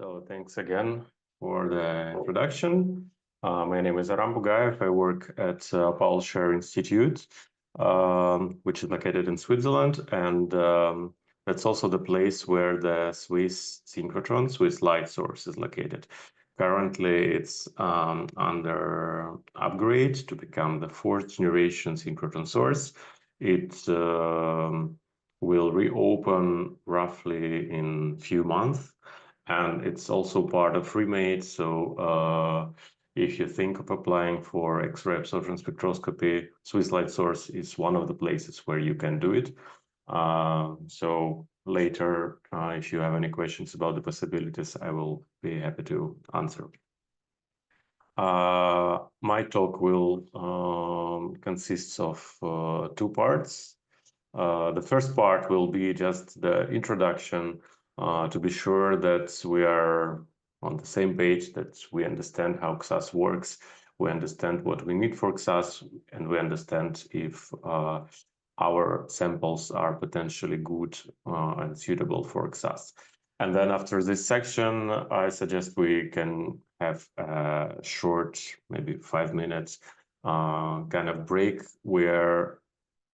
So thanks again for the introduction. My name is Aram Bugaev. I work at Paul Scherrer Institute, which is located in Switzerland, and that's also the place where the Swiss synchrotron, Swiss light source, is located. Currently, it's under upgrade to become the fourth generation synchrotron source. It will reopen roughly in few months. And it's also part of ReMade. So if you think of applying for X-ray absorption spectroscopy, Swiss light source is one of the places where you can do it. So later, if you have any questions about the possibilities, I will be happy to answer. My talk will consist of two parts. The first part will be just the introduction to be sure that we are on the same page, that we understand how XAS works, we understand what we need for XAS, and we understand if our samples are potentially good and suitable for XAS. And then after this section, I suggest we can have a short, maybe 5 minutes kind of break where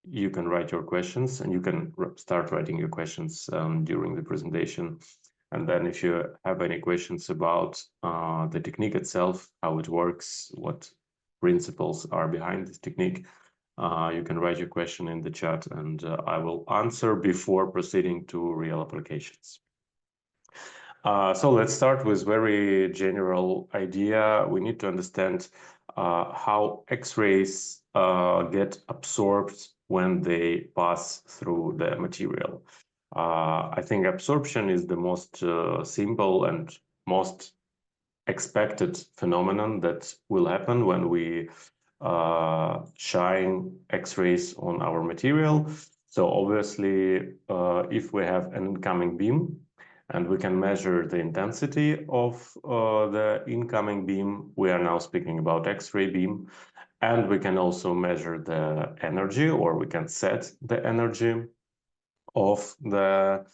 you can write your questions, and you can start writing your questions during the presentation. And then if you have any questions about the technique itself, how it works, what principles are behind this technique, you can write your question in the chat, and I will answer before proceeding to real applications. So let's start with very general idea. We need to understand how X-rays get absorbed when they pass through the material. I think absorption is the most simple and most expected phenomenon that will happen when we shine X-rays on our material. So obviously, if we have an incoming beam and we can measure the intensity of the incoming beam, we are now speaking about X-ray beam. And we can also measure the energy, or we can set the energy of the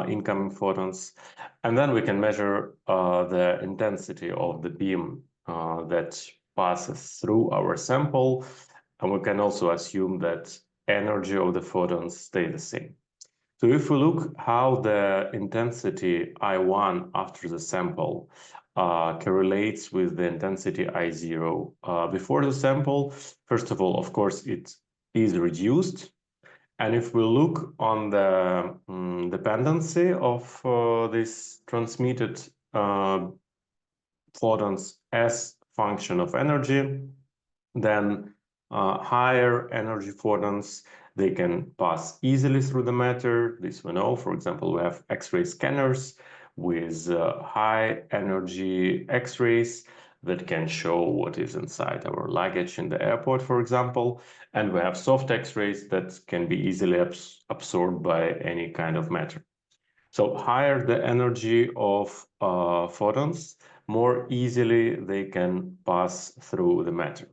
incoming photons. And then we can measure the intensity of the beam that passes through our sample. And we can also assume that energy of the photons stay the same. So if we look how the intensity I1 after the sample correlates with the intensity I0 before the sample, first of all, of course, it is reduced. And if we look on the dependency of this transmitted photons as function of energy, then higher energy photons, they can pass easily through the matter. This we know. For example, we have X-ray scanners with high energy X-rays that can show what is inside our luggage in the airport, for example. And we have soft X-rays that can be easily absorbed by any kind of matter. So higher the energy of photons, more easily they can pass through the matter.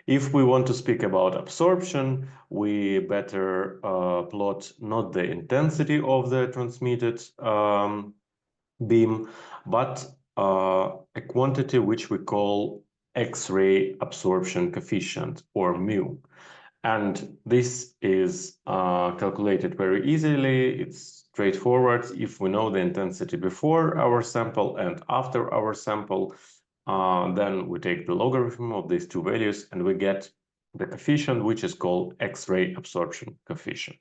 If we want to speak about absorption, we better plot not the intensity of the transmitted beam, but a quantity which we call X-ray absorption coefficient, or mu. And this is calculated very easily. It's straightforward. If we know the intensity before our sample and after our sample, then we take the logarithm of these two values and we get the coefficient, which is called X-ray absorption coefficient.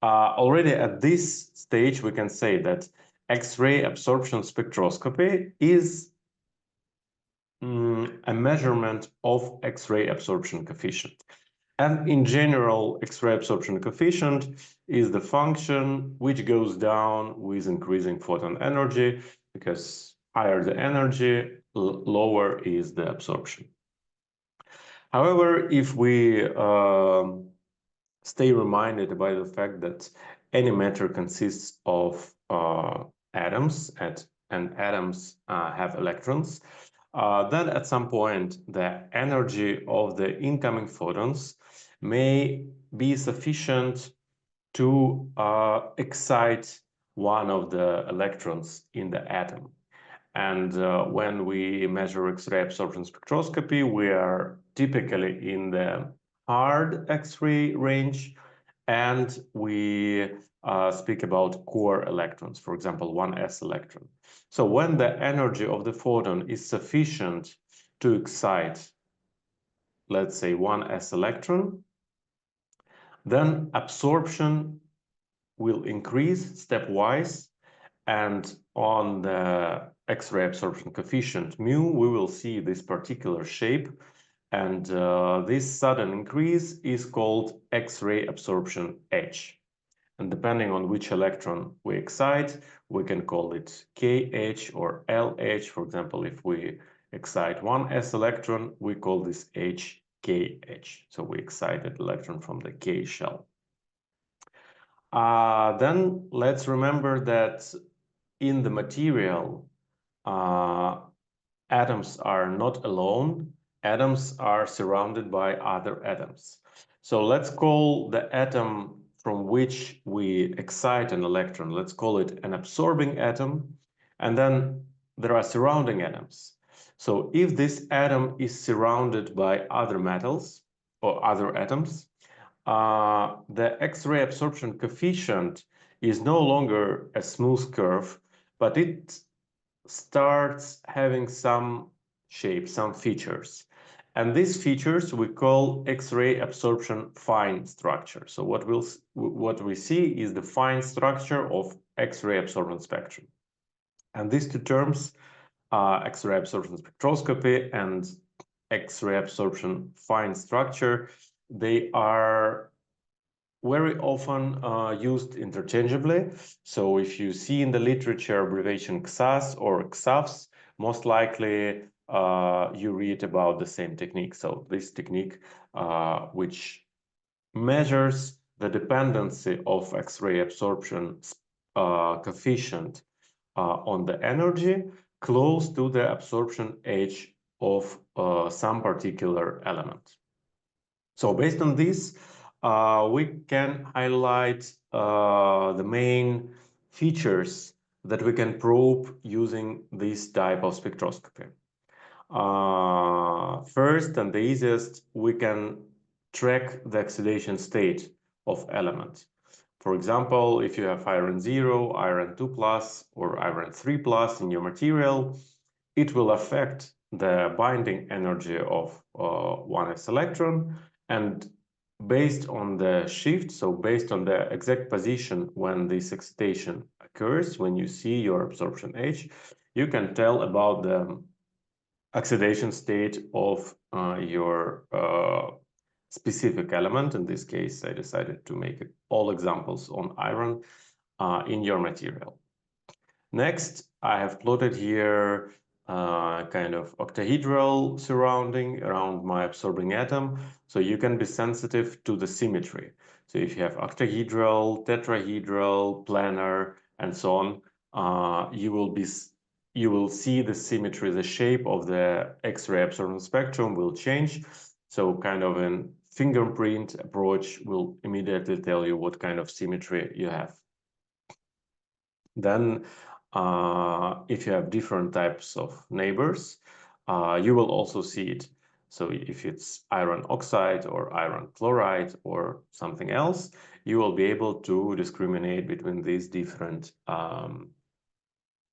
Already at this stage, we can say that X-ray absorption spectroscopy is a measurement of X-ray absorption coefficient. And in general, X-ray absorption coefficient is the function which goes down with increasing photon energy, because higher the energy, lower is the absorption. However, if we stay reminded by the fact that any matter consists of atoms, and atoms have electrons, then at some point the energy of the incoming photons may be sufficient to excite one of the electrons in the atom. And when we measure X-ray absorption spectroscopy, we are typically in the hard X-ray range, and we speak about core electrons, for example, 1s electron. So when the energy of the photon is sufficient to excite, let's say, 1s electron, then absorption will increase stepwise, and on the X-ray absorption coefficient mu, we will see this particular shape, and this sudden increase is called X-ray absorption H. And depending on which electron we excite, we can call it KH or LH. For example, if we excite 1s electron, we call this HKH. So we excited electron from the K shell. Then let's remember that in the material, atoms are not alone. Atoms are surrounded by other atoms. So let's call the atom from which we excite an electron, let's call it an absorbing atom. And then there are surrounding atoms. So if this atom is surrounded by other metals or other atoms, the X-ray absorption coefficient is no longer a smooth curve, but it starts having some shape, some features. And these features we call X-ray absorption fine structure. So what we see is the fine structure of X-ray absorption spectrum. And these two terms, X-ray absorption spectroscopy and X-ray absorption fine structure, they are very often used interchangeably. So if you see in the literature abbreviation XAS or XAFs, most likely you read about the same technique. So this technique, which measures the dependency of X-ray absorption coefficient on the energy close to the absorption H of some particular element. So based on this, we can highlight the main features that we can probe using this type of spectroscopy. First and the easiest, we can track the oxidation state of element. For example, if you have iron 0, iron 2+, or iron 3+ in your material, it will affect the binding energy of 1s electron, and based on the shift, so based on the exact position when this excitation occurs, when you see your absorption H, you can tell about the oxidation state of your specific element. In this case, I decided to make all examples on iron in your material. Next, I have plotted here kind of octahedral surrounding around my absorbing atom, so you can be sensitive to the symmetry. So if you have octahedral, tetrahedral, planar, and so on, you will see the symmetry, the shape of the X-ray absorption spectrum will change. So kind of a fingerprint approach will immediately tell you what kind of symmetry you have. Then if you have different types of neighbors, you will also see it. So if it's iron oxide or iron chloride or something else, you will be able to discriminate between these different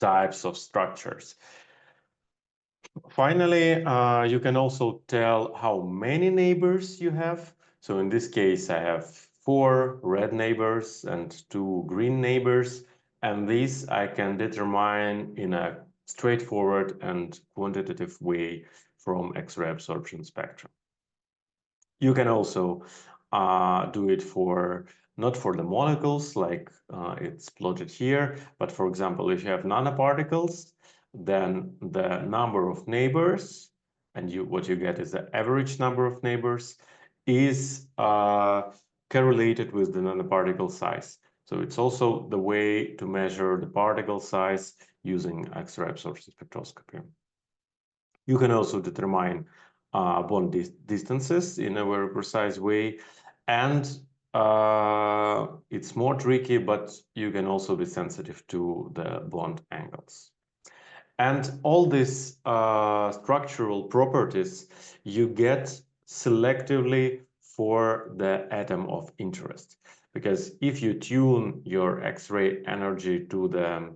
types of structures. Finally, you can also tell how many neighbors you have. So in this case, I have 4 red neighbors and 2 green neighbors. And this I can determine in a straightforward and quantitative way from X-ray absorption spectrum. You can also do it for not for the molecules like it's plotted here, but for example, if you have nanoparticles, then the number of neighbors, and what you get is the average number of neighbors, is correlated with the nanoparticle size. So it's also the way to measure the particle size using X-ray absorption spectroscopy. You can also determine bond distances in a very precise way, and it's more tricky, but you can also be sensitive to the bond angles. And all these structural properties you get selectively for the atom of interest. Because if you tune your X-ray energy to the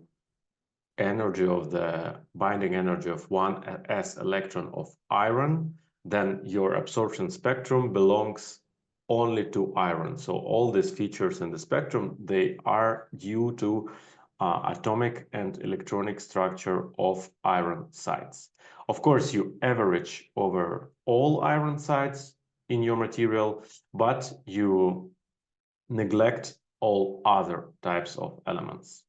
energy of the binding energy of one s electron of iron, then your absorption spectrum belongs only to iron. So all these features in the spectrum, they are due to atomic and electronic structure of iron sites. Of course, you average over all iron sites in your material, but you neglect all other types of elements.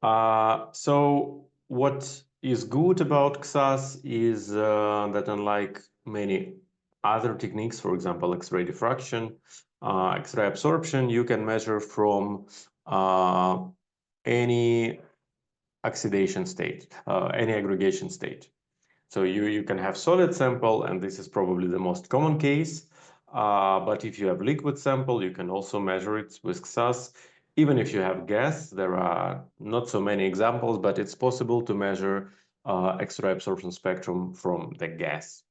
So what is good about XAS is that unlike many other techniques, for example, X-ray diffraction, X-ray absorption, you can measure from any oxidation state, any aggregation state. So you can have solid sample, and this is probably the most common case. But if you have liquid sample, you can also measure it with XAS. Even if you have gas, there are not so many examples, but it's possible to measure X-ray absorption spectrum from the gas.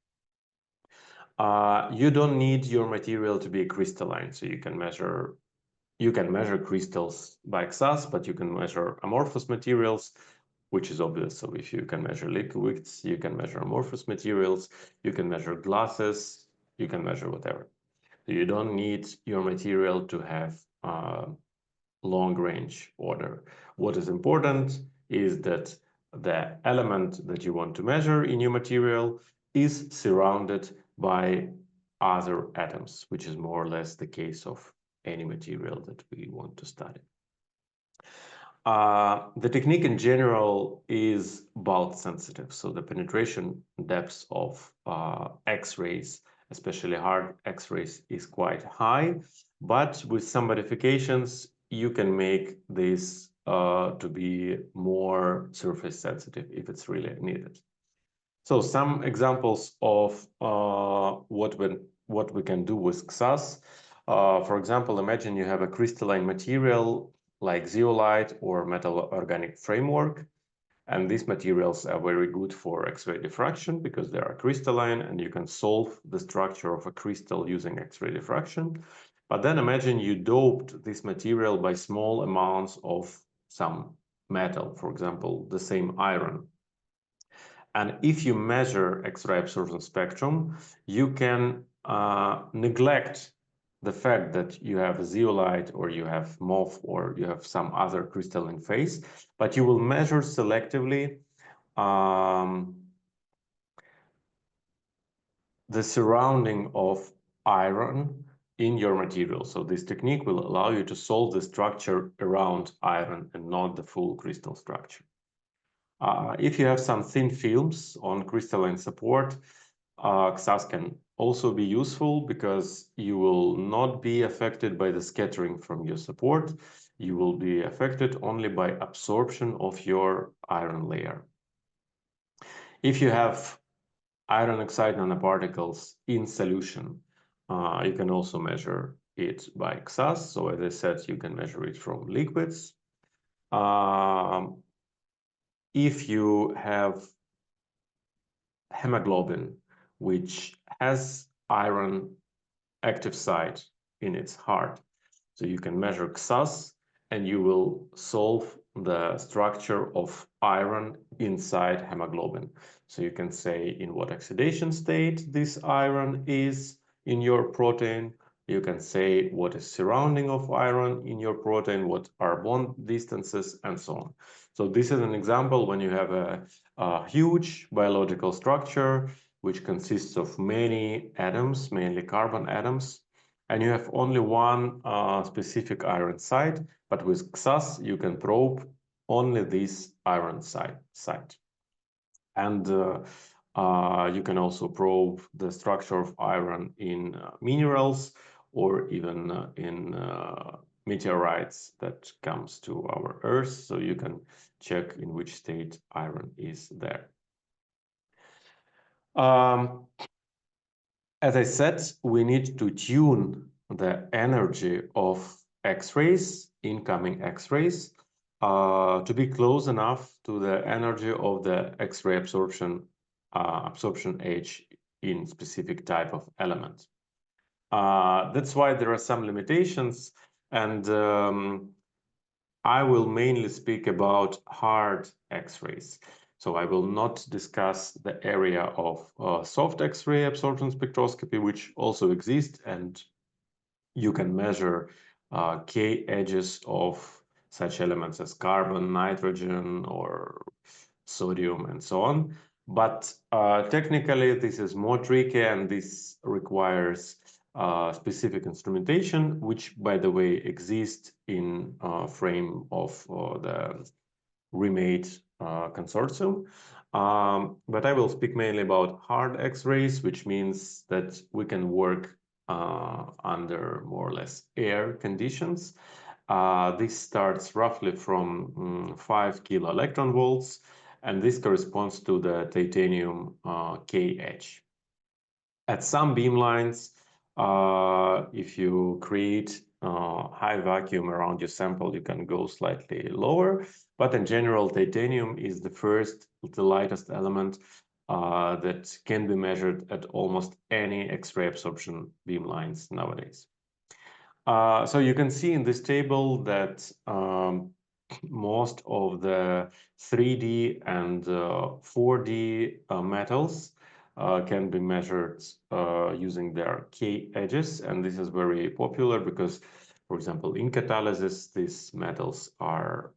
You don't need your material to be crystalline, so you can measure crystals by XAS, but you can measure amorphous materials, which is obvious. So if you can measure liquids, you can measure amorphous materials, you can measure glasses, you can measure whatever. So you don't need your material to have long range order. What is important is that the element that you want to measure in your material is surrounded by other atoms, which is more or less the case of any material that we want to study. The technique in general is bulk sensitive, so the penetration depth of X-rays, especially hard X-rays, is quite high, but with some modifications, you can make this to be more surface sensitive if it's really needed. So some examples of what we can do with XAS. For example, imagine you have a crystalline material like zeolite or metal organic framework. And these materials are very good for X-ray diffraction because they are crystalline and you can solve the structure of a crystal using X-ray diffraction. But then imagine you doped this material by small amounts of some metal, for example, the same iron. And if you measure X-ray absorption spectrum, you can neglect the fact that you have zeolite or you have MOF or you have some other crystalline phase, but you will measure selectively the surrounding of iron in your material. So this technique will allow you to solve the structure around iron and not the full crystal structure. If you have some thin films on crystalline support, XAS can also be useful because you will not be affected by the scattering from your support. You will be affected only by absorption of your iron layer. If you have iron oxide nanoparticles in solution, you can also measure it by XAS. So as I said, you can measure it from liquids. If you have hemoglobin, which has iron active site in its heart, so you can measure XAS and you will solve the structure of iron inside hemoglobin. So you can say in what oxidation state this iron is in your protein. You can say what is surrounding of iron in your protein, what are bond distances, and so on. So this is an example when you have a huge biological structure which consists of many atoms, mainly carbon atoms, and you have only one specific iron site, but with XAS you can probe only this iron site. And you can also probe the structure of iron in minerals or even in meteorites that comes to our Earth, so you can check in which state iron is there. As I said, we need to tune the energy of X-rays, incoming X-rays, to be close enough to the energy of the X-ray absorption age in specific type of element. That's why there are some limitations, and I will mainly speak about hard X-rays. So I will not discuss the area of soft X-ray absorption spectroscopy, which also exists, and you can measure K edges of such elements as carbon, nitrogen, or sodium, and so on. But technically, this is more tricky, and this requires specific instrumentation, which, by the way, exists in frame of the ReMade consortium. But I will speak mainly about hard X-rays, which means that we can work under more or less air conditions. This starts roughly from 5 kilo electron volts, and this corresponds to the titanium KH. At some beamlines, if you create high vacuum around your sample, you can go slightly lower, but in general, titanium is the lightest element that can be measured at almost any X-ray absorption beamlines nowadays. So you can see in this table that most of the 3D and 4D metals can be measured using their K edges, and this is very popular because, for example, in catalysis, these metals are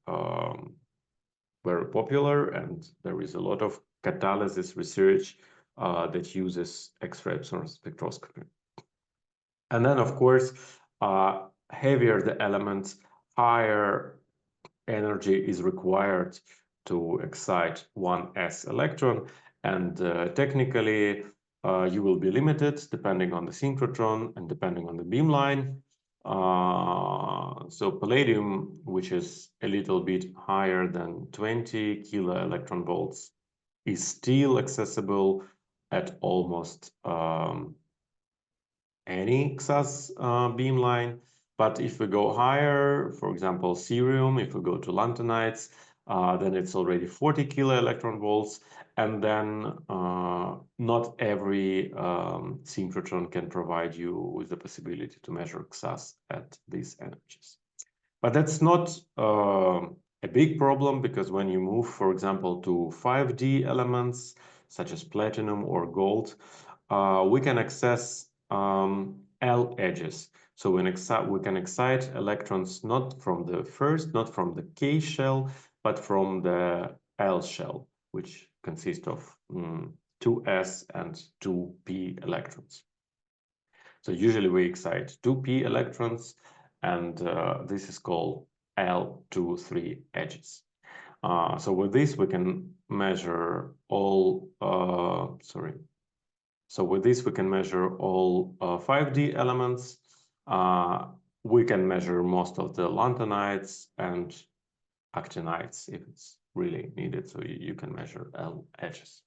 very popular, and there is a lot of catalysis research that uses X-ray absorption spectroscopy. And then, of course, heavier the element, higher energy is required to excite one s electron, and technically you will be limited depending on the synchrotron and depending on the beamline. So palladium, which is a little bit higher than 20 kilo electron volts, is still accessible at almost any XAS beamline. But if we go higher, for example, cerium, if we go to lanthanides, then it's already 40 kilo electron volts, and then not every synchrotron can provide you with the possibility to measure XAS at these energies. But that's not a big problem, because when you move, for example, to 5D elements, such as platinum or gold, we can access L edges. So we can excite electrons not from the K shell, but from the L shell, which consists of 2s and 2p electrons. So usually we excite 2p electrons, and this is called L2,3 edges. So with this we can measure all, So with this we can measure all 5D elements. We can measure most of the lanthanides and actinides if it's really needed, so you can measure L edges.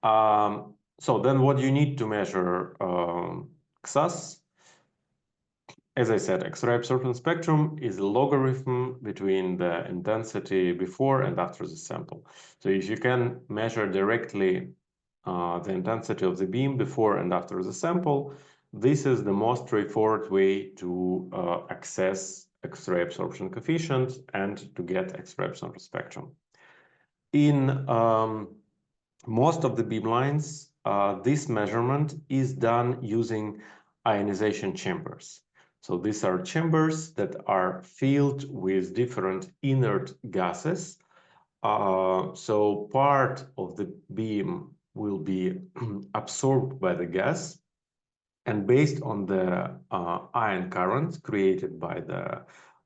So then what you need to measure XAS? As I said, X-ray absorption spectrum is a logarithm between the intensity before and after the sample. So if you can measure directly the intensity of the beam before and after the sample, this is the most straightforward way to access X-ray absorption coefficient and to get X-ray absorption spectrum. In most of the beamlines, this measurement is done using ionization chambers. So these are chambers that are filled with different inert gases. So part of the beam will be absorbed by the gas, and based on the ion current created by the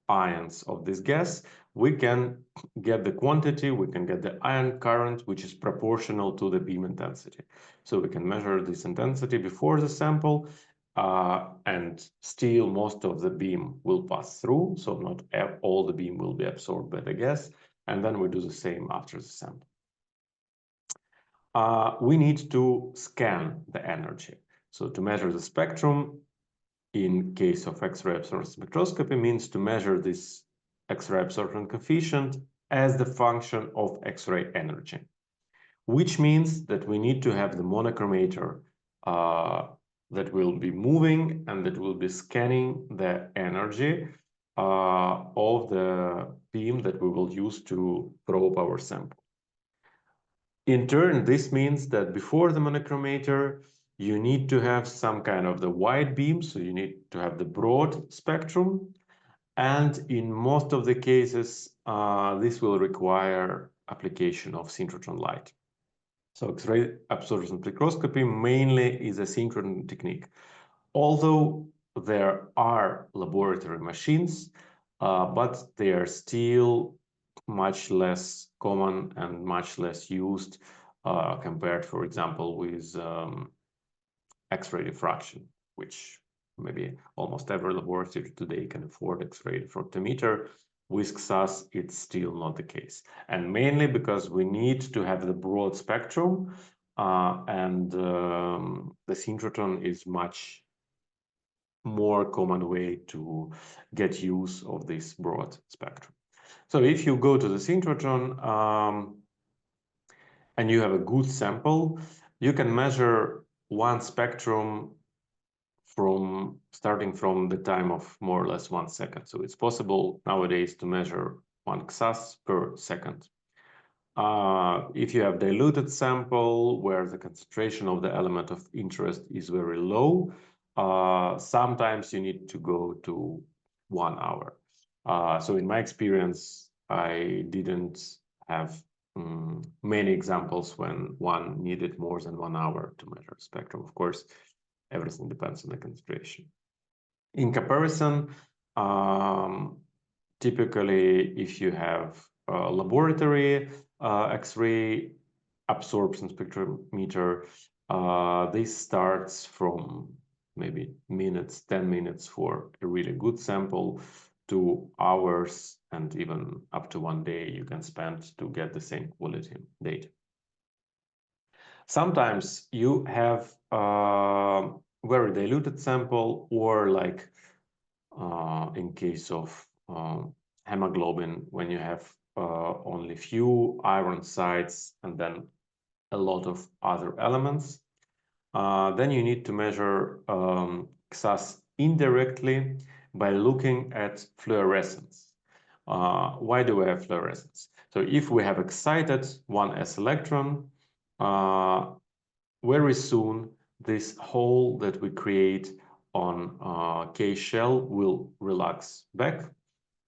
ions of this gas, we can get the quantity, we can get the ion current, which is proportional to the beam intensity. So we can measure this intensity before the sample, and still most of the beam will pass through, so not all the beam will be absorbed by the gas, and then we do the same after the sample. We need to scan the energy. So to measure the spectrum, in case of X-ray absorption spectroscopy means to measure this X-ray absorption coefficient as the function of X-ray energy, which means that we need to have the monochromator that will be moving and that will be scanning the energy of the beam that we will use to probe our sample. In turn, this means that before the monochromator, you need to have some kind of the wide beam, so you need to have the broad spectrum. And in most of the cases, this will require application of synchrotron light. So X-ray absorption spectroscopy mainly is a synchrotron technique. Although there are laboratory machines, but they are still much less common and much less used compared, for example, with X-ray diffraction, which maybe almost every laboratory today can afford X-ray diffractometer. With XAS, it's still not the case. And mainly because we need to have the broad spectrum and the synchrotron is much more common way to get use of this broad spectrum. So if you go to the synchrotron and you have a good sample, you can measure one spectrum from starting from the time of more or less 1 second. So it's possible nowadays to measure 1 XAS per second. If you have diluted sample where the concentration of the element of interest is very low, sometimes you need to go to 1 hour. So in my experience, I didn't have many examples when one needed more than 1 hour to measure spectrum. Of course, everything depends on the concentration. In comparison, typically, if you have a laboratory X-ray absorption spectrometer, this starts from maybe minutes, 10 minutes for a really good sample to hours and even up to 1 day you can spend to get the same quality data. Sometimes you have a very diluted sample, or like in case of hemoglobin, when you have only few iron sites and then a lot of other elements, then you need to measure XAS indirectly by looking at fluorescence. Why do we have fluorescence? So if we have excited 1s electron, very soon this hole that we create on K shell will relax back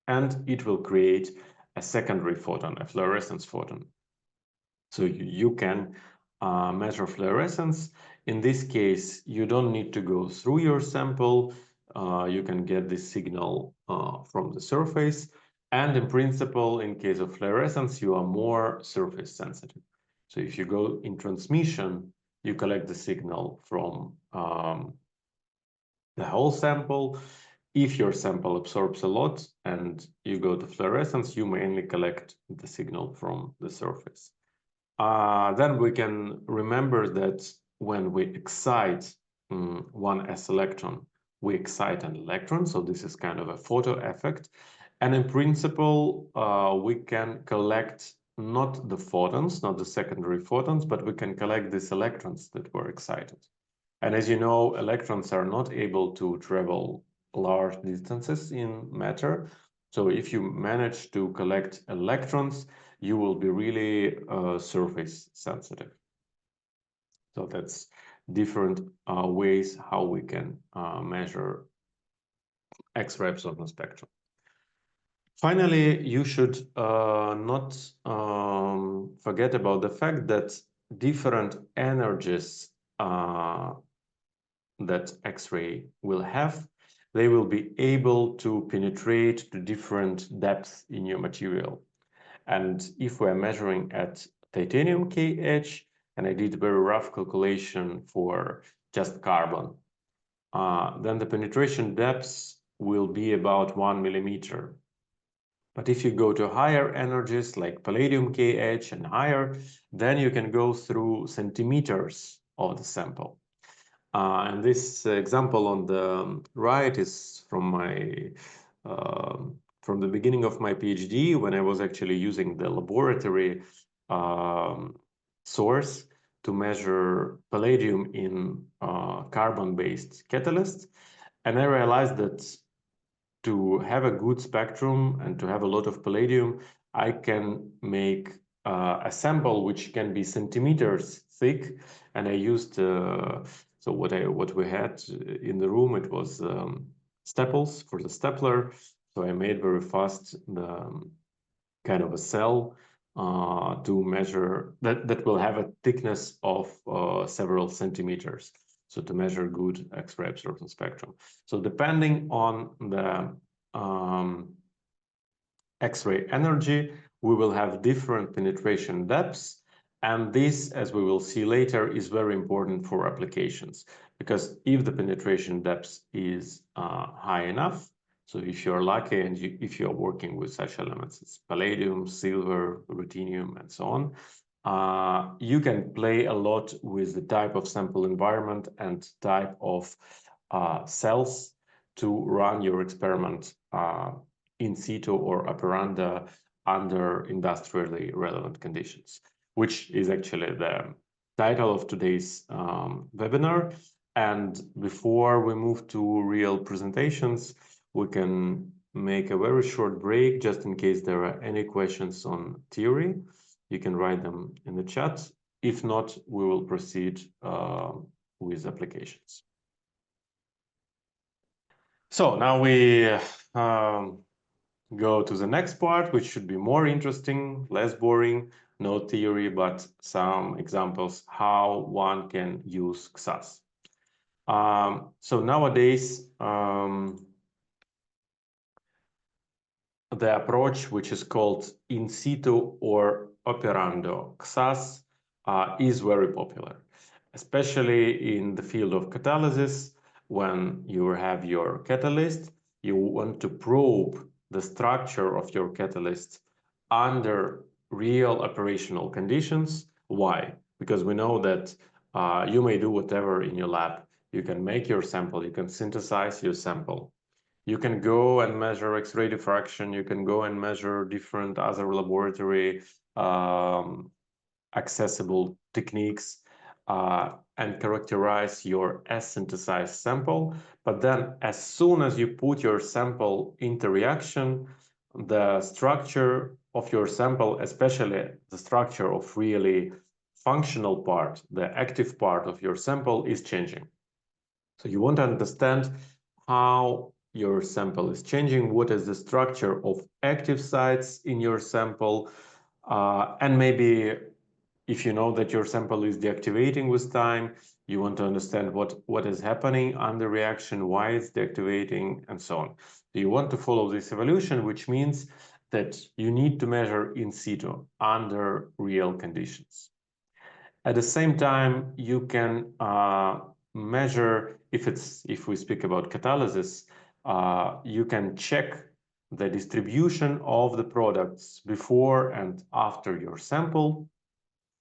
and it will create a secondary photon, a fluorescence photon. So you can measure fluorescence. In this case, you don't need to go through your sample. You can get this signal from the surface. And in principle, in case of fluorescence, you are more surface sensitive. So if you go in transmission, you collect the signal from the whole sample. If your sample absorbs a lot and you go to fluorescence, you mainly collect the signal from the surface. Then we can remember that when we excite 1s electron, we excite an electron. So this is kind of a photo effect. And in principle, we can collect not the photons, not the secondary photons, but we can collect these electrons that were excited. And as you know, electrons are not able to travel large distances in matter. So if you manage to collect electrons, you will be really surface sensitive. So that's different ways how we can measure X-ray absorption spectrum. Finally, you should not forget about the fact that different energies that X-ray will have, they will be able to penetrate to different depths in your material. And if we're measuring at titanium KH, and I did a very rough calculation for just carbon, then the penetration depths will be about 1 millimeter. But if you go to higher energies like palladium KH and higher, then you can go through centimeters of the sample. And this example on the right is from the beginning of my PhD, when I was actually using the laboratory source to measure palladium in carbon-based catalysts. And I realized that to have a good spectrum and to have a lot of palladium, I can make a sample which can be centimeters thick. And I used so what we had in the room, it was staples for the stapler. So I made very fast the kind of a cell to measure that will have a thickness of several centimeters. So to measure good X-ray absorption spectrum. So depending on the X-ray energy, we will have different penetration depths. And this, as we will see later, is very important for applications, because if the penetration depth is high enough, so if you're lucky and if you're working with such elements as palladium, silver, ruthenium, and so on, you can play a lot with the type of sample environment and type of cells to run your experiment in situ or operando under industrially relevant conditions, which is actually the title of today's webinar. And before we move to real presentations, we can make a very short break just in case there are any questions on theory. You can write them in the chat. If not, we will proceed with applications. So now we go to the next part, which should be more interesting, less boring, no theory, but some examples how one can use XAS. So nowadays, the approach, which is called in situ or operando XAS, is very popular, especially in the field of catalysis. When you have your catalyst, you want to probe the structure of your catalyst under real operational conditions. Why? Because we know that you may do whatever in your lab. You can make your sample, you can synthesize your sample. You can go and measure X-ray diffraction. You can go and measure different other laboratory accessible techniques and characterize your synthesized sample. But then as soon as you put your sample into reaction, the structure of your sample, especially the structure of really functional part, the active part of your sample, is changing. So you want to understand how your sample is changing, what is the structure of active sites in your sample, and maybe if you know that your sample is deactivating with time, you want to understand what is happening under reaction, why it's deactivating, and so on. So you want to follow this evolution, which means that you need to measure in situ under real conditions. At the same time, you can measure, if we speak about catalysis, you can check the distribution of the products before and after your sample,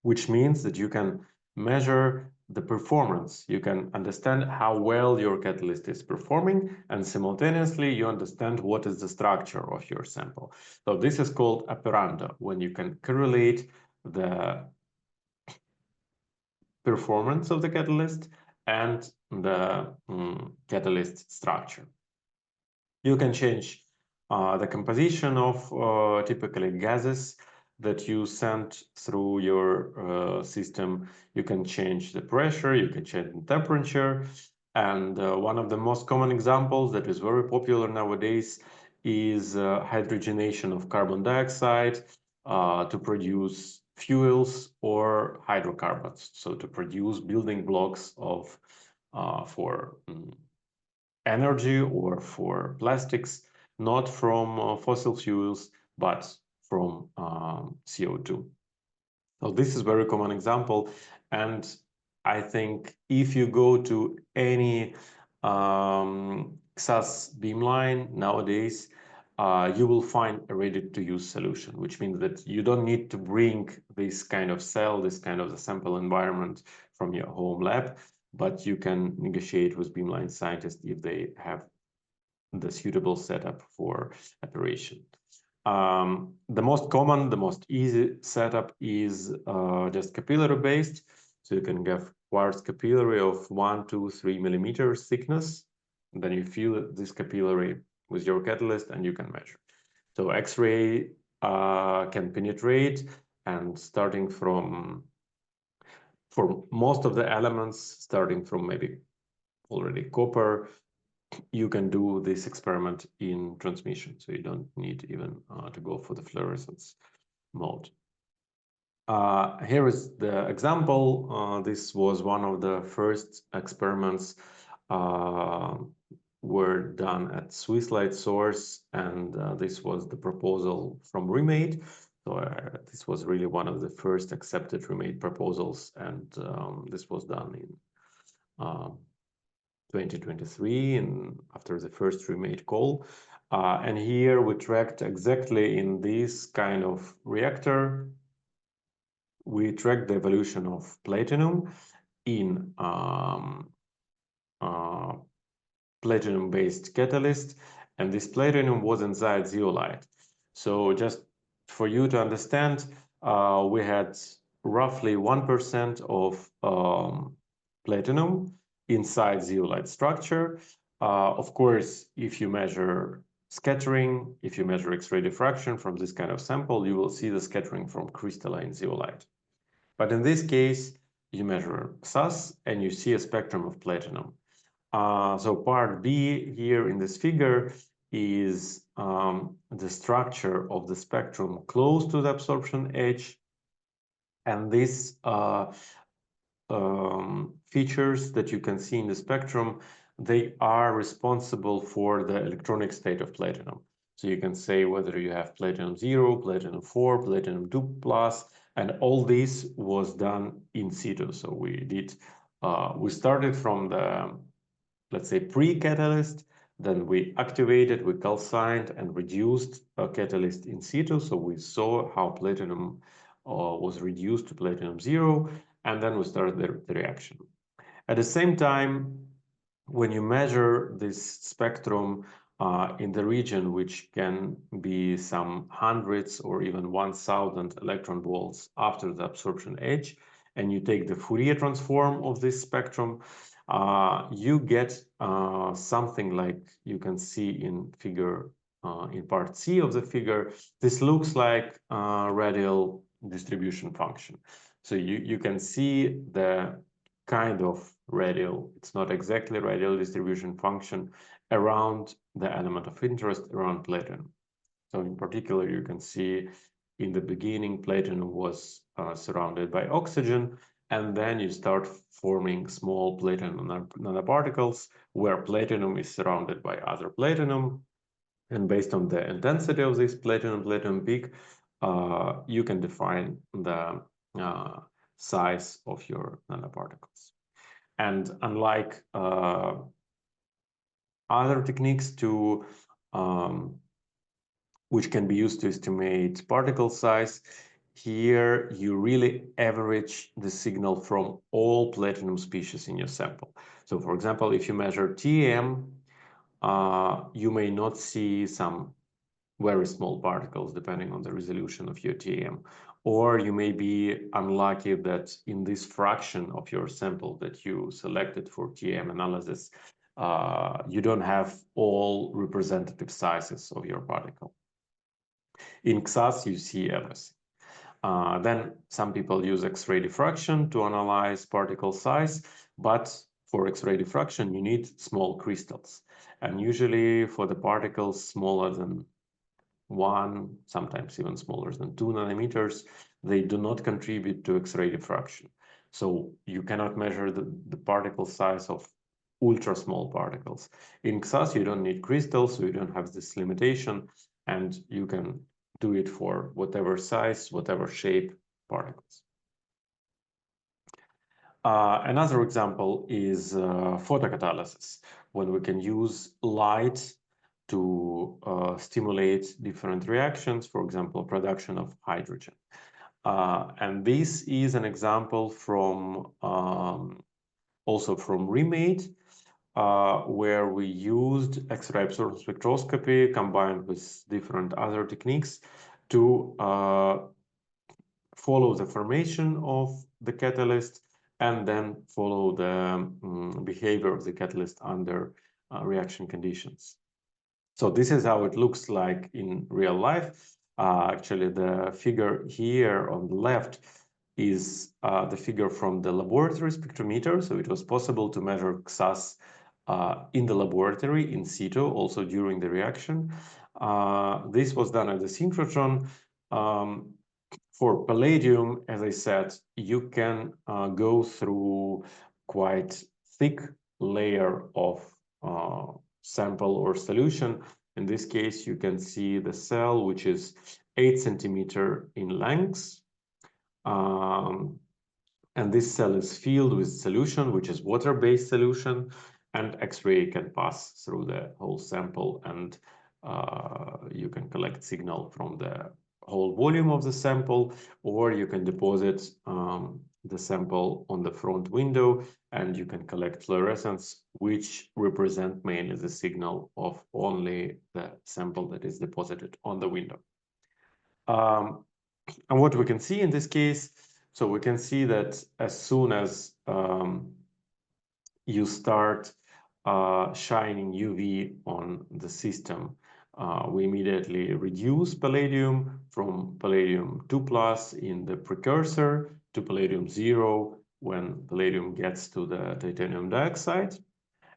which means that you can measure the performance. You can understand how well your catalyst is performing, and simultaneously you understand what is the structure of your sample. So this is called operando, when you can correlate the performance of the catalyst and the catalyst structure. You can change the composition of typically gases that you send through your system. You can change the pressure, you can change the temperature. And one of the most common examples that is very popular nowadays is hydrogenation of carbon dioxide to produce fuels or hydrocarbons, so to produce building blocks of for energy or for plastics, not from fossil fuels, but from CO2. So this is a very common example, and I think if you go to any XAS beamline nowadays, you will find a ready-to-use solution, which means that you don't need to bring this kind of cell, this kind of the sample environment from your home lab. but you can negotiate with beamline scientists if they have the suitable setup for operation. The most common, the most easy setup is just capillary based. So you can get quartz capillary of 1, 2, 3 millimeters thickness. And then you fill this capillary with your catalyst and you can measure. So X-ray can penetrate, and starting from, for most of the elements, starting from maybe already copper, you can do this experiment in transmission, so you don't need even to go for the fluorescence mode. Here is the example. This was one of the first experiments were done at Swiss Light Source, and this was the proposal from ReMade. So this was really one of the first accepted ReMade proposals, and this was done in 2023, and after the first ReMade call. And here we tracked exactly in this kind of reactor, we tracked the evolution of platinum in platinum-based catalyst, and this platinum was inside zeolite. So just for you to understand, we had roughly 1% of platinum inside zeolite structure. Of course, if you measure scattering, if you measure X-ray diffraction from this kind of sample, you will see the scattering from crystalline zeolite. But in this case, you measure SAS and you see a spectrum of platinum. So part B here in this figure is the structure of the spectrum close to the absorption edge. And these features that you can see in the spectrum, they are responsible for the electronic state of platinum. So you can say whether you have platinum 0, platinum 4, platinum 2 plus, and all this was done in situ. So we started from the, let's say, pre-catalyst, then we activated, we calcined and reduced a catalyst in situ. So we saw how platinum was reduced to platinum 0, and then we started the reaction. At the same time, when you measure this spectrum in the region, which can be some hundreds or even 1,000 electron volts after the absorption edge, and you take the Fourier transform of this spectrum, you get something like you can see in figure, in part C of the figure. This looks like radial distribution function. So you can see the kind of radial, it's not exactly radial distribution function around the element of interest, around platinum. So in particular, you can see in the beginning, platinum was surrounded by oxygen, and then you start forming small platinum nanoparticles where platinum is surrounded by other platinum. And based on the intensity of this platinum peak, you can define the size of your nanoparticles. And unlike other techniques to which can be used to estimate particle size, here you really average the signal from all platinum species in your sample. So for example, if you measure TM, you may not see some very small particles depending on the resolution of your TM. Or you may be unlucky that in this fraction of your sample that you selected for TM analysis, you don't have all representative sizes of your particle. In XAS, you see everything. Then some people use X-ray diffraction to analyze particle size, but for X-ray diffraction, you need small crystals. And usually for the particles smaller than 1, sometimes even smaller than 2 nanometers, they do not contribute to X-ray diffraction. So you cannot measure the particle size of ultra small particles. In XAS, you don't need crystals, so you don't have this limitation, and you can do it for whatever size, whatever shape particles. Another example is photocatalysis, when we can use light to stimulate different reactions, for example, production of hydrogen. And this is an example from also from ReMade, where we used X-ray absorption spectroscopy combined with different other techniques to follow the formation of the catalyst and then follow the behavior of the catalyst under reaction conditions. So this is how it looks like in real life. Actually, the figure here on the left is the figure from the laboratory spectrometer. So it was possible to measure XAS in the laboratory in situ, also during the reaction. This was done at the synchrotron. For palladium, as I said, you can go through quite thick layer of sample or solution. In this case, you can see the cell, which is 8 centimeter in length. And this cell is filled with solution, which is water-based solution, and X-ray can pass through the whole sample, and you can collect signal from the whole volume of the sample, or you can deposit the sample on the front window, and you can collect fluorescence, which represent mainly the signal of only the sample that is deposited on the window. And what we can see in this case, so we can see that as soon as you start shining UV on the system, we immediately reduce palladium from palladium 2+ in the precursor to palladium 0 when palladium gets to the titanium dioxide.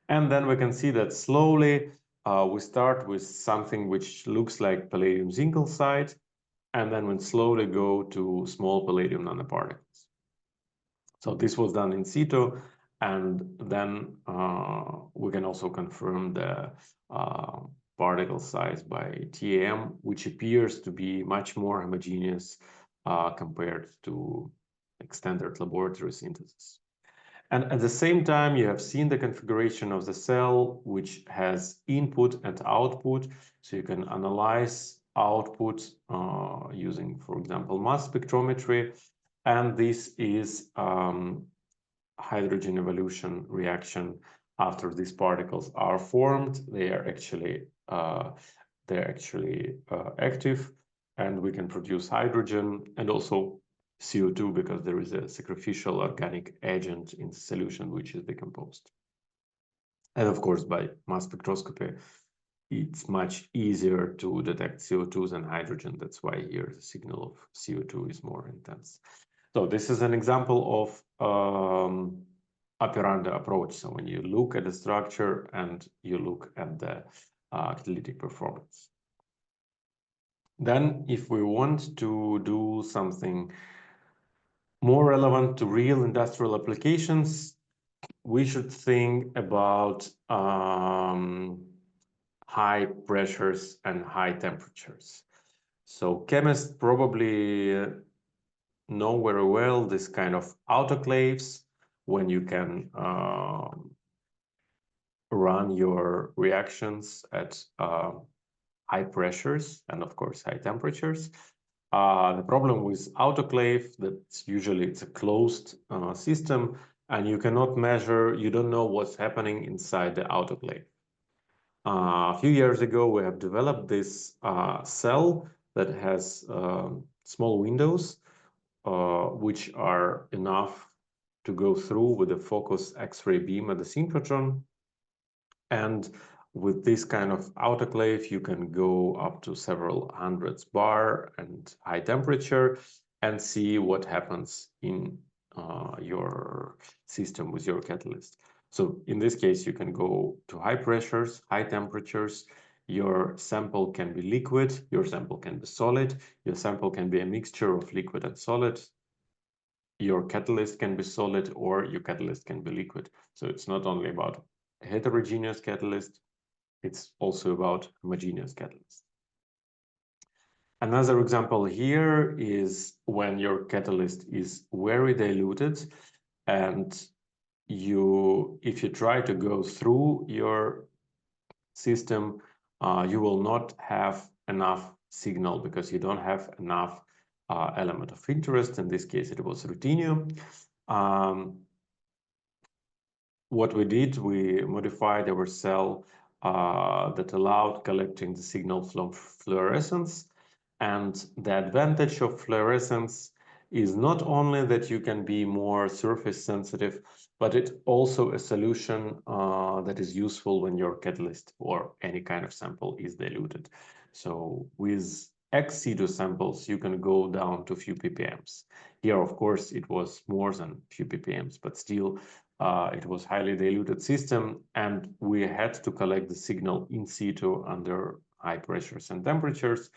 And then we can see that slowly we start with something which looks like palladium zinc oxide, and then we slowly go to small palladium nanoparticles. So this was done in situ, and then we can also confirm the particle size by TAM, which appears to be much more homogeneous compared to standard laboratory synthesis. And at the same time, you have seen the configuration of the cell, which has input and output. So you can analyze output using, for example, mass spectrometry. And this is hydrogen evolution reaction. After these particles are formed, they are actually active, and we can produce hydrogen and also CO2 because there is a sacrificial organic agent in the solution which is decomposed. And of course, by mass spectroscopy, it's much easier to detect CO2 than hydrogen. That's why here the signal of CO2 is more intense. So this is an example of operando approach. So when you look at the structure and you look at the catalytic performance. Then if we want to do something more relevant to real industrial applications, we should think about high pressures and high temperatures. So chemists probably know very well this kind of autoclaves when you can run your reactions at high pressures and of course high temperatures. The problem with autoclave that usually it's a closed system and you cannot measure, you don't know what's happening inside the autoclave. A few years ago, we have developed this cell that has small windows which are enough to go through with a focused X-ray beam at the synchrotron. And with this kind of autoclave, you can go up to several hundreds bar and high temperature and see what happens in your system with your catalyst. So in this case, you can go to high pressures, high temperatures. Your sample can be liquid, your sample can be solid, your sample can be a mixture of liquid and solid. Your catalyst can be solid or your catalyst can be liquid. So it's not only about heterogeneous catalyst, it's also about homogeneous catalyst. Another example here is when your catalyst is very diluted and if you try to go through your system, you will not have enough signal because you don't have enough element of interest. In this case, it was ruthenium. what we did, we modified our cell that allowed collecting the signal from fluorescence. And the advantage of fluorescence is not only that you can be more surface sensitive, but it's also a solution that is useful when your catalyst or any kind of sample is diluted. So with ex-situ samples, you can go down to a few ppms. Here, of course, it was more than a few ppms, but still it was highly diluted system, and we had to collect the signal in situ under high pressures and temperatures.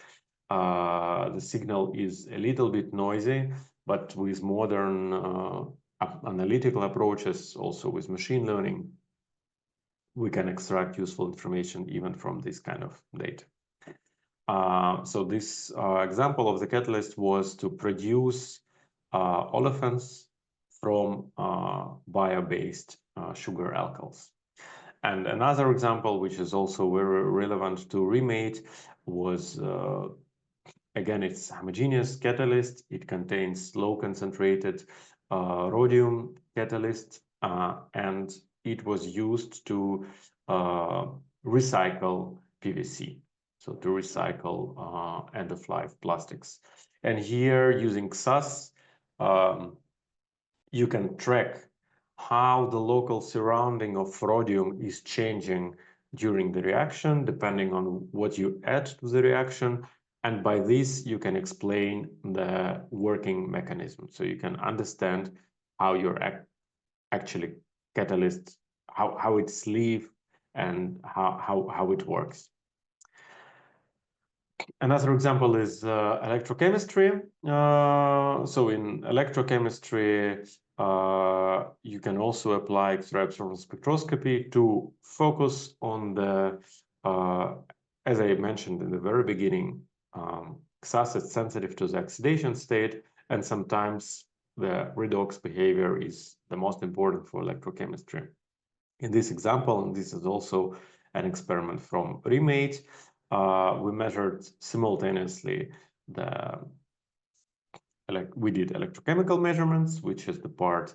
The signal is a little bit noisy, but with modern analytical approaches, also with machine learning, we can extract useful information even from this kind of data. So this example of the catalyst was to produce olefins from bio-based sugar alkyls. And another example, which is also very relevant to ReMade, was again, it's homogeneous catalyst. It contains low concentrated rhodium catalyst, and it was used to recycle PVC, so to recycle end-of-life plastics. And here, using XAS, you can track how the local surrounding of rhodium is changing during the reaction, depending on what you add to the reaction. And by this, you can explain the working mechanism. So you can understand how your actually catalyst, how it's leave and how it works. Another example is electrochemistry. So in electrochemistry, you can also apply X-ray absorption spectroscopy to focus on the, as I mentioned in the very beginning, XAS is sensitive to the oxidation state, and sometimes the redox behavior is the most important for electrochemistry. In this example, and this is also an experiment from ReMade, we measured simultaneously we did electrochemical measurements, which is the part,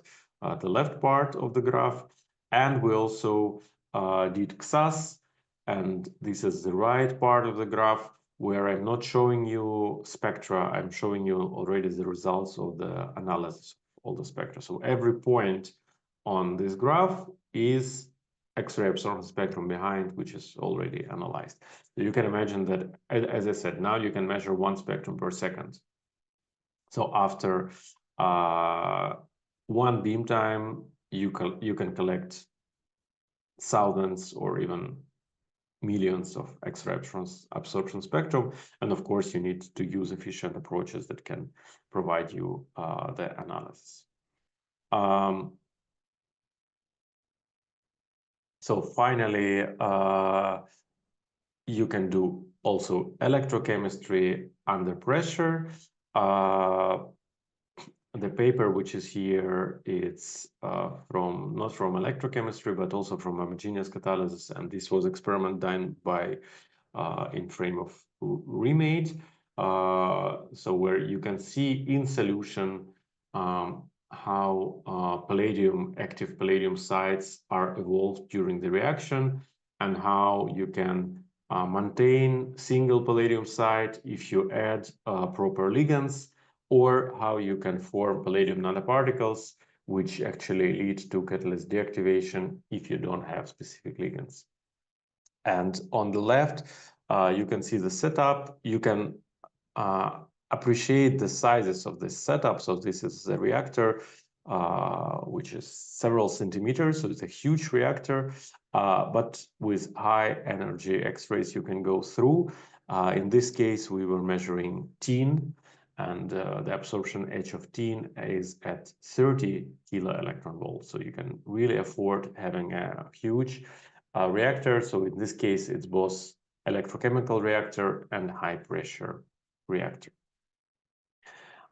the left part of the graph, and we also did XAS, and this is the right part of the graph, where I'm not showing you spectra, I'm showing you already the results of the analysis of all the spectra. So every point on this graph is X-ray absorption spectrum behind, which is already analyzed. So you can imagine that, as I said, now you can measure one spectrum per second. So after one beam time, you can collect thousands or even millions of X-ray absorption spectrum. And of course, you need to use efficient approaches that can provide you the analysis. So finally, you can do also electrochemistry under pressure. The paper which is here, it's not from electrochemistry, but also from homogeneous catalysis. And this was experiment done by in frame of ReMade. So where you can see in solution how active palladium sites are evolved during the reaction, and how you can maintain single palladium site if you add proper ligands, or how you can form palladium nanoparticles, which actually lead to catalyst deactivation if you don't have specific ligands. And on the left, you can see the setup. You can appreciate the sizes of this setup. So this is the reactor, which is several centimeters. So it's a huge reactor, but with high energy X-rays you can go through. In this case, we were measuring tin, and the absorption edge of tin is at 30 kilo electron volts. So you can really afford having a huge reactor. So in this case, it's both electrochemical reactor and high pressure reactor.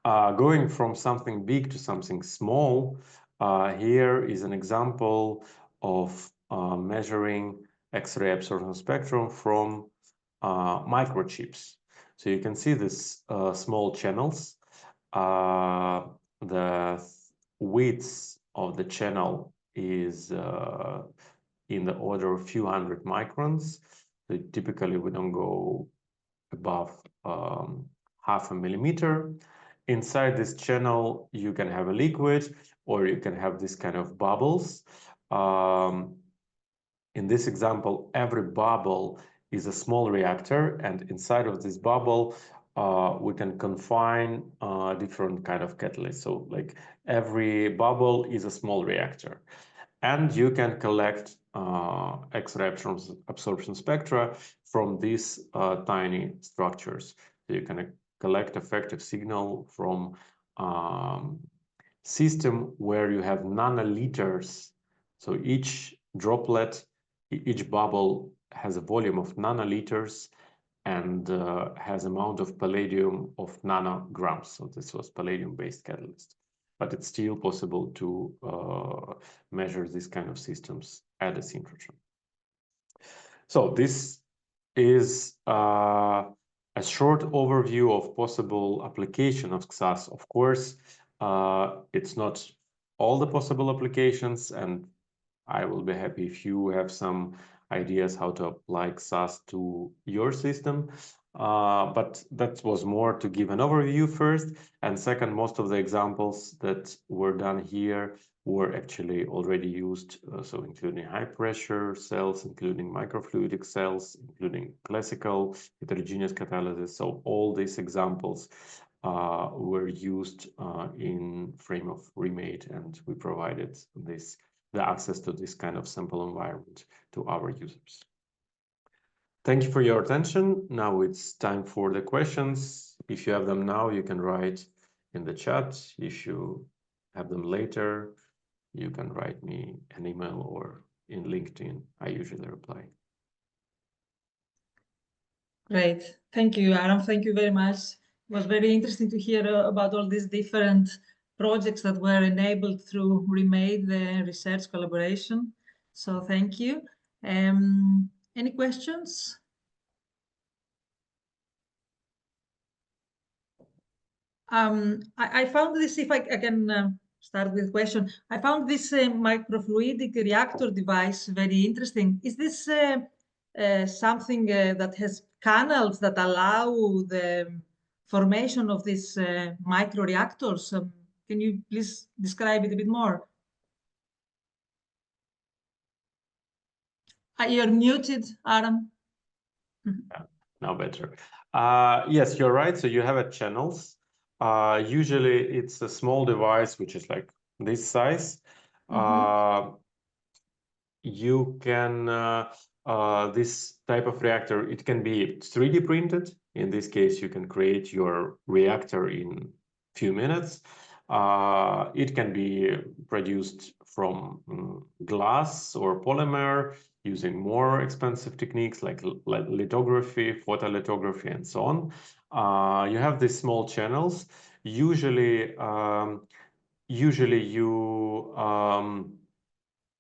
Going from something big to something small, here is an example of measuring X-ray absorption spectrum from microchips. So you can see this small channels. The width of the channel is in the order of a few hundred microns. So typically, we don't go above half a millimeter. Inside this channel, you can have a liquid, or you can have this kind of bubbles. In this example, every bubble is a small reactor, and inside of this bubble, we can confine different kind of catalysts. So like every bubble is a small reactor. And you can collect X-ray absorption spectra from these tiny structures. So you can collect effective signal from system where you have nanoliters. So each droplet, each bubble has a volume of nanoliters and has amount of palladium of nanograms. So this was palladium-based catalyst. But it's still possible to measure these kind of systems at a synchrotron. So this is a short overview of possible application of XAS. Of course, it's not all the possible applications, and I will be happy if you have some ideas how to apply XAS to your system. But that was more to give an overview first. And second, most of the examples that were done here were actually already used, so including high pressure cells, including microfluidic cells, including classical heterogeneous catalysis. So all these examples were used in frame of ReMade, and we provided the access to this kind of sample environment to our users. Thank you for your attention. Now it's time for the questions. If you have them now, you can write in the chat. If you have them later, you can write me an email or in LinkedIn. I usually reply. Great. Thank you, Aram. Thank you very much. It was very interesting to hear about all these different projects that were enabled through ReMade, the research collaboration. So thank you. Any questions? I found this, if I can start with a question. I found this microfluidic reactor device very interesting. Is this something that has canals that allow the formation of these microreactors? Can you please describe it a bit more? You're muted, Aram. Yeah, now better. Yes, you're right. So you have a channels. Usually it's a small device, which is like this size. You can, this type of reactor, it can be 3D printed. In this case, you can create your reactor in few minutes. It can be produced from glass or polymer using more expensive techniques like lithography, photolithography, and so on. You have these small channels. Usually you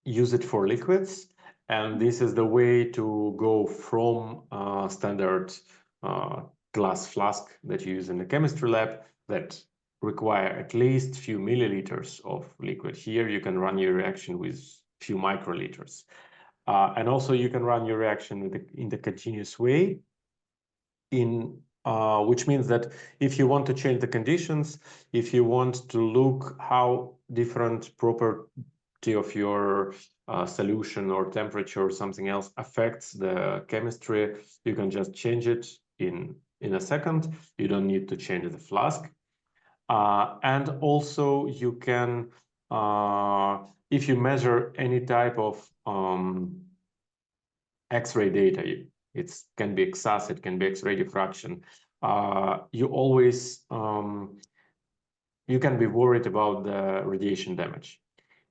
use it for liquids, and this is the way to go from standard glass flask that you use in the chemistry lab that require at least few milliliters of liquid. Here you can run your reaction with few microliters, and also you can run your reaction in the continuous way, which means that if you want to change the conditions, if you want to look how different property of your solution or temperature or something else affects the chemistry, you can just change it in a second. You don't need to change the flask. And also you can, if you measure any type of X-ray data, it can be XAS, it can be X-ray diffraction. You always, you can be worried about the radiation damage.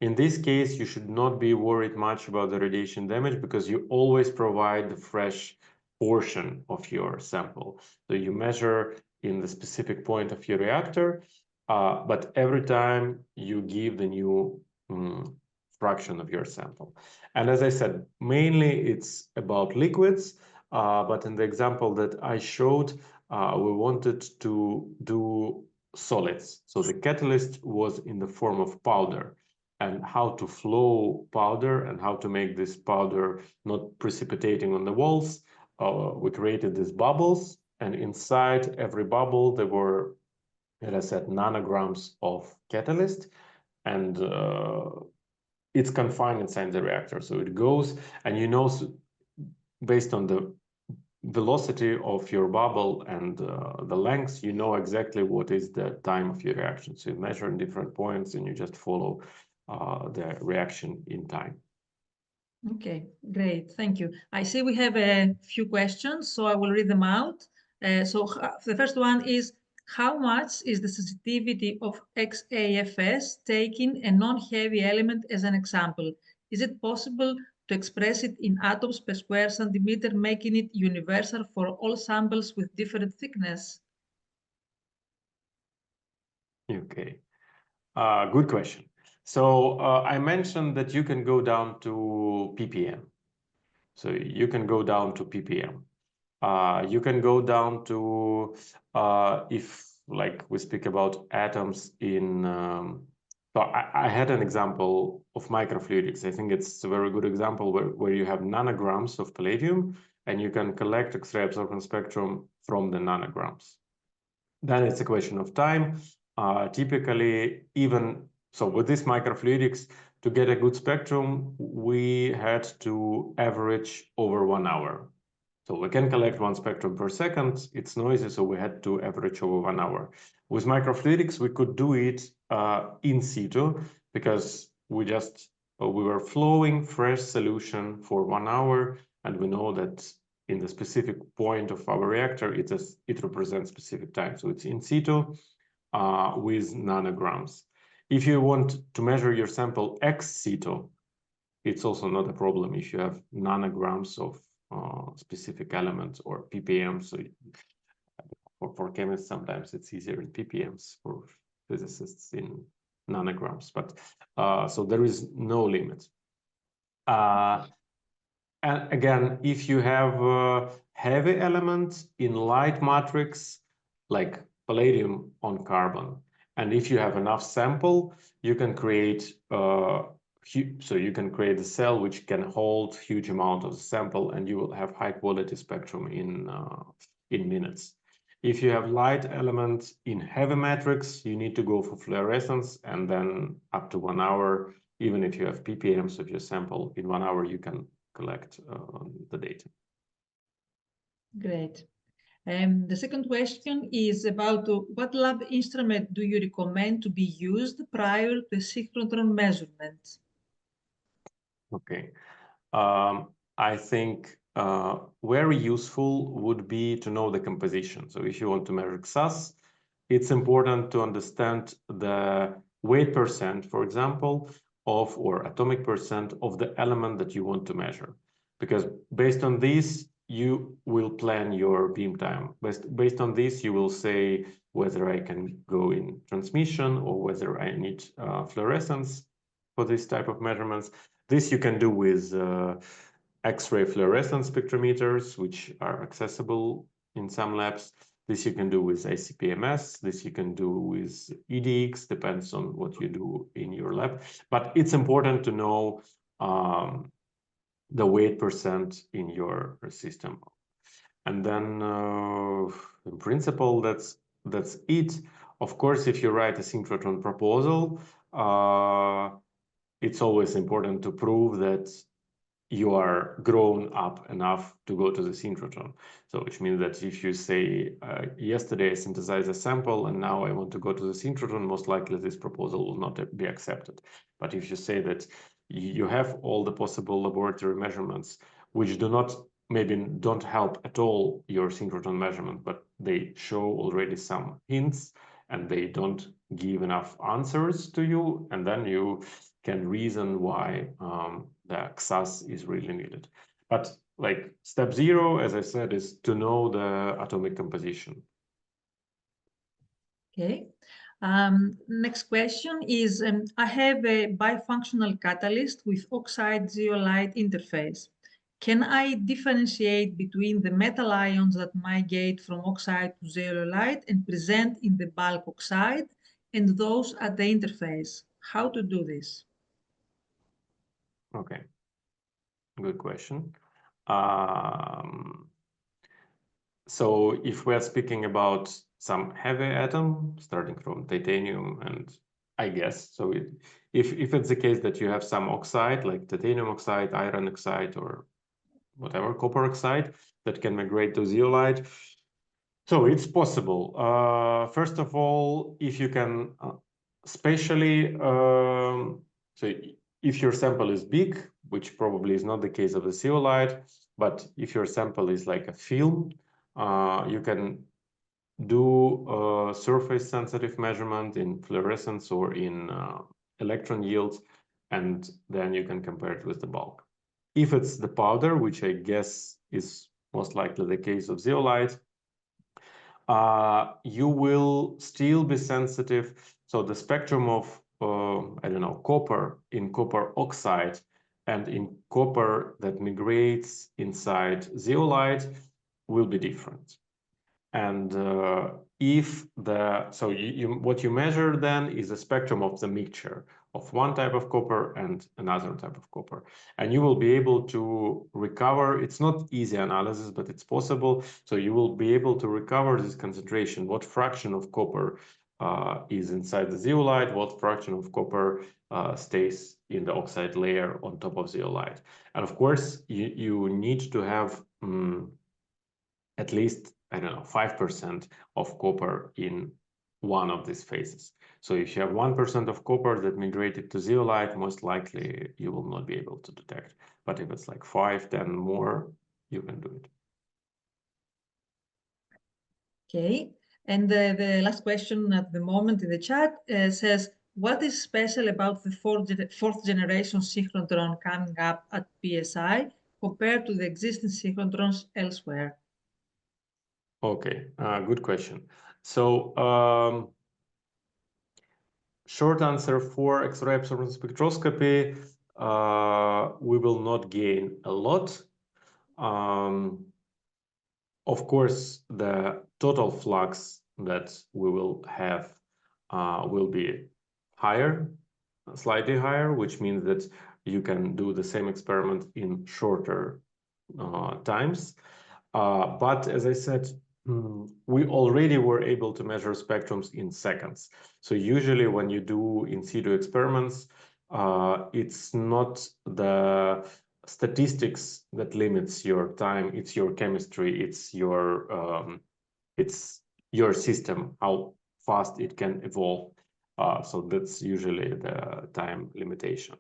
In this case, you should not be worried much about the radiation damage because you always provide the fresh portion of your sample. So you measure in the specific point of your reactor, but every time you give the new fraction of your sample. And as I said, mainly it's about liquids, but in the example that I showed, we wanted to do solids. So the catalyst was in the form of powder. and how to flow powder and how to make this powder not precipitating on the walls, we created these bubbles, and inside every bubble there were, as I said, nanograms of catalyst, and it's confined inside the reactor. So it goes, and you know, based on the velocity of your bubble and the length, you know exactly what is the time of your reaction. So you measure in different points and you just follow the reaction in time. Okay, great. Thank you. I see we have a few questions, so I will read them out. The first one is, how much is the sensitivity of XAFS, taking a non-heavy element as an example? Is it possible to express it in atoms per square centimeter, making it universal for all samples with different thickness? Okay, good question. So I mentioned that you can go down to ppm. So you can go down to ppm. You can go down to, if like we speak about atoms in, so I had an example of microfluidics. I think it's a very good example where you have nanograms of palladium and you can collect X-ray absorption spectrum from the nanograms. Then it's a question of time. Typically, even so with this microfluidics, to get a good spectrum, we had to average over 1 hour. So we can collect one spectrum per second. It's noisy, so we had to average over 1 hour. With microfluidics, we could do it in situ because we were flowing fresh solution for 1 hour, and we know that in the specific point of our reactor, it represents specific time. So it's in situ with nanograms. If you want to measure your sample ex situ, it's also not a problem if you have nanograms of specific elements or ppm. So for chemists, sometimes it's easier in ppms, for physicists in nanograms. But so there is no limit. And again, if you have heavy elements in light matrix, like palladium on carbon, and if you have enough sample, you can create so you can create a cell which can hold huge amount of the sample, and you will have high quality spectrum in minutes. If you have light elements in heavy matrix, you need to go for fluorescence, and then up to 1 hour, even if you have ppms of your sample, in 1 hour you can collect the data. Great. The second question is about what lab instrument do you recommend to be used prior to synchrotron measurement? Okay. I think very useful would be to know the composition. So if you want to measure XAS, it's important to understand the weight percent, for example, or atomic percent of the element that you want to measure. Because based on this, you will plan your beam time. Based on this, you will say whether I can go in transmission or whether I need fluorescence for this type of measurements. This you can do with X-ray fluorescence spectrometers, which are accessible in some labs. This you can do with ICP-MS. This you can do with EDX, depends on what you do in your lab. But it's important to know the weight percent in your system. And then in principle, that's it. Of course, if you write a synchrotron proposal, it's always important to prove that you are grown up enough to go to the synchrotron. So which means that if you say, yesterday I synthesized a sample and now I want to go to the synchrotron, most likely this proposal will not be accepted. But if you say that you have all the possible laboratory measurements, which maybe don't help at all your synchrotron measurement, but they show already some hints and they don't give enough answers to you, and then you can reason why the XAS is really needed. But like step 0, as I said, is to know the atomic composition. Okay. Next question is, I have a bifunctional catalyst with oxide zeolite interface. Can I differentiate between the metal ions that migrate from oxide to zeolite and present in the bulk oxide and those at the interface? How to do this? Okay, good question. So if we are speaking about some heavy atom starting from titanium, and I guess so, if it's the case that you have some oxide like titanium oxide, iron oxide, or whatever, copper oxide that can migrate to zeolite, so it's possible. First of all, if you can spatially, so if your sample is big, which probably is not the case of the zeolite, but if your sample is like a film, you can do surface sensitive measurement in fluorescence or in electron yields, and then you can compare it with the bulk. If it's the powder, which I guess is most likely the case of zeolite, you will still be sensitive. So the spectrum of, I don't know, copper in copper oxide and in copper that migrates inside zeolite will be different. And if the, so what you measure then is the spectrum of the mixture of one type of copper and another type of copper. And you will be able to recover, it's not easy analysis, but it's possible. So you will be able to recover this concentration, what fraction of copper is inside the zeolite, what fraction of copper stays in the oxide layer on top of zeolite. And of course, you need to have at least, I don't know, 5% of copper in one of these phases. So if you have 1% of copper that migrated to zeolite, most likely you will not be able to detect. But if it's like 5, 10 more, you can do it. Okay. And the last question at the moment in the chat says, what is special about the fourth generation synchrotron coming up at PSI compared to the existing synchrotrons elsewhere? Okay, good question. So short answer for X-ray absorption spectroscopy, we will not gain a lot. Of course, the total flux that we will have will be higher, slightly higher, which means that you can do the same experiment in shorter times. But as I said, we already were able to measure spectrums in seconds. So usually when you do in situ experiments, it's not the statistics that limits your time, it's your chemistry, it's your system, how fast it can evolve. So that's usually the time limitation.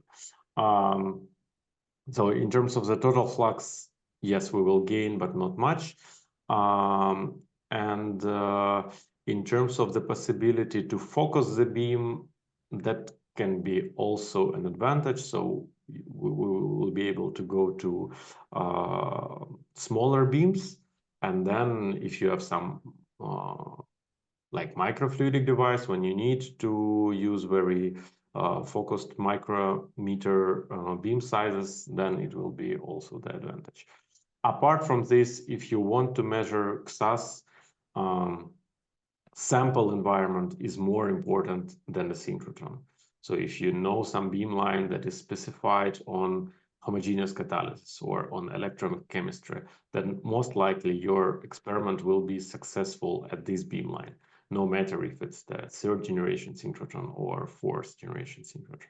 So in terms of the total flux, yes, we will gain, but not much. And in terms of the possibility to focus the beam, that can be also an advantage. So we will be able to go to smaller beams. And then if you have some like microfluidic device, when you need to use very focused micrometer beam sizes, then it will be also the advantage. Apart from this, if you want to measure XAS, sample environment is more important than the synchrotron. So if you know some beamline that is specified on homogeneous catalysis or on electrochemistry, then most likely your experiment will be successful at this beamline, no matter if it's the third generation synchrotron or fourth generation synchrotron.